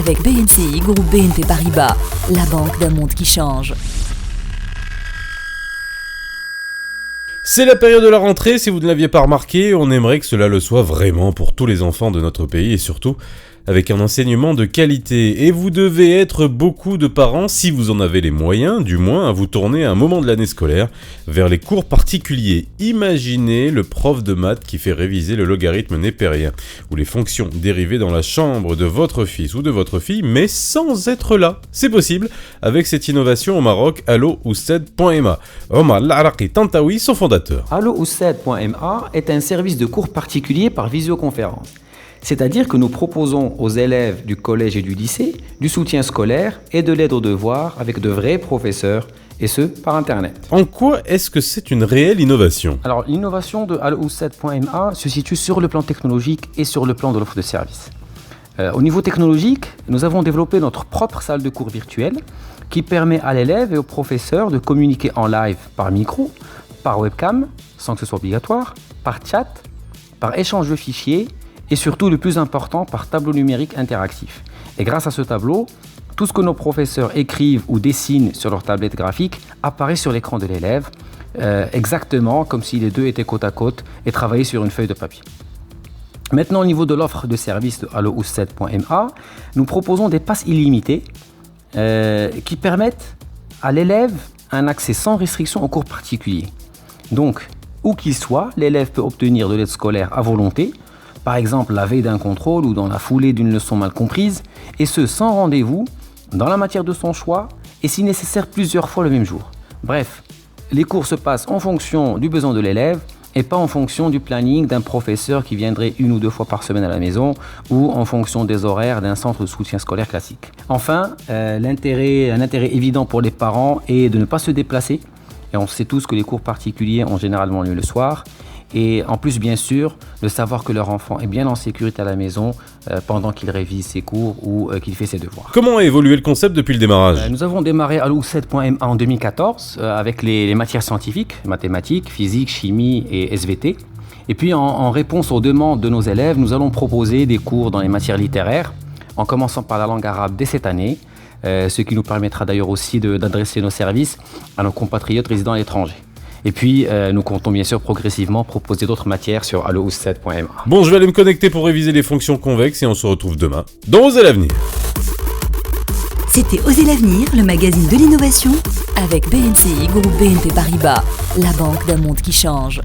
avec BNCI, groupe BNP Paribas, la banque d'un monde qui change. C'est la période de la rentrée, si vous ne l'aviez pas remarqué, on aimerait que cela le soit vraiment pour tous les enfants de notre pays et surtout avec un enseignement de qualité. Et vous devez être beaucoup de parents, si vous en avez les moyens, du moins, à vous tourner à un moment de l'année scolaire vers les cours particuliers. Imaginez le prof de maths qui fait réviser le logarithme népérien ou les fonctions dérivées dans la chambre de votre fils ou de votre fille, mais sans être là. C'est possible avec cette innovation au Maroc, AlloOustad.ma. Omar Laraqi Tantawi, son fondateur. AlloOustad.ma est un service de cours particulier par visioconférence. C'est-à-dire que nous proposons aux élèves du collège et du lycée du soutien scolaire et de l'aide aux devoirs avec de vrais professeurs, et ce, par Internet. En quoi est-ce que c'est une réelle innovation ? Alors, l'innovation de AlloOustad.ma se situe sur le plan technologique et sur le plan de l'offre de service. Au niveau technologique, nous avons développé notre propre salle de cours virtuelle qui permet à l'élève et au professeur de communiquer en live par micro, par webcam, sans que ce soit obligatoire, par chat, par échange de fichiers, et surtout, le plus important, par tableau numérique interactif. Et grâce à ce tableau, tout ce que nos professeurs écrivent ou dessinent sur leur tablette graphique apparaît sur l'écran de l'élève, exactement comme si les deux étaient côte à côte et travaillaient sur une feuille de papier. Maintenant, au niveau de l'offre de service de AlloOustad.ma, nous proposons des passes illimitées qui permettent à l'élève un accès sans restriction aux cours particuliers. Donc, où qu'il soit, l'élève peut obtenir de l'aide scolaire à volonté, par exemple la veille d'un contrôle ou dans la foulée d'une leçon mal comprise, et ce sans rendez-vous, dans la matière de son choix, et si nécessaire plusieurs fois le même jour. Bref, les cours se passent en fonction du besoin de l'élève et pas en fonction du planning d'un professeur qui viendrait 1 ou 2 fois par semaine à la maison ou en fonction des horaires d'un centre de soutien scolaire classique. Enfin, un intérêt évident pour les parents est de ne pas se déplacer, et on sait tous que les cours particuliers ont généralement lieu le soir. Et en plus, bien sûr, de savoir que leur enfant est bien en sécurité à la maison pendant qu'il révise ses cours ou qu'il fait ses devoirs. Comment a évolué le concept depuis le démarrage ? Nous avons démarré AlloOustad.ma en 2014 avec les matières scientifiques, mathématiques, physique, chimie et SVT. Et puis en réponse aux demandes de nos élèves, nous allons proposer des cours dans les matières littéraires, en commençant par la langue arabe dès cette année, ce qui nous permettra d'ailleurs aussi d'adresser nos services à nos compatriotes résidant à l'étranger. Et puis, nous comptons bien sûr progressivement proposer d'autres matières sur AlloOustad.ma. Bon, je vais aller me connecter pour réviser les fonctions convexes et on se retrouve demain dans Osez l'avenir. C'était Osez l'avenir, le magazine de l'innovation avec BNCI, groupe BNP Paribas, la banque d'un monde qui change.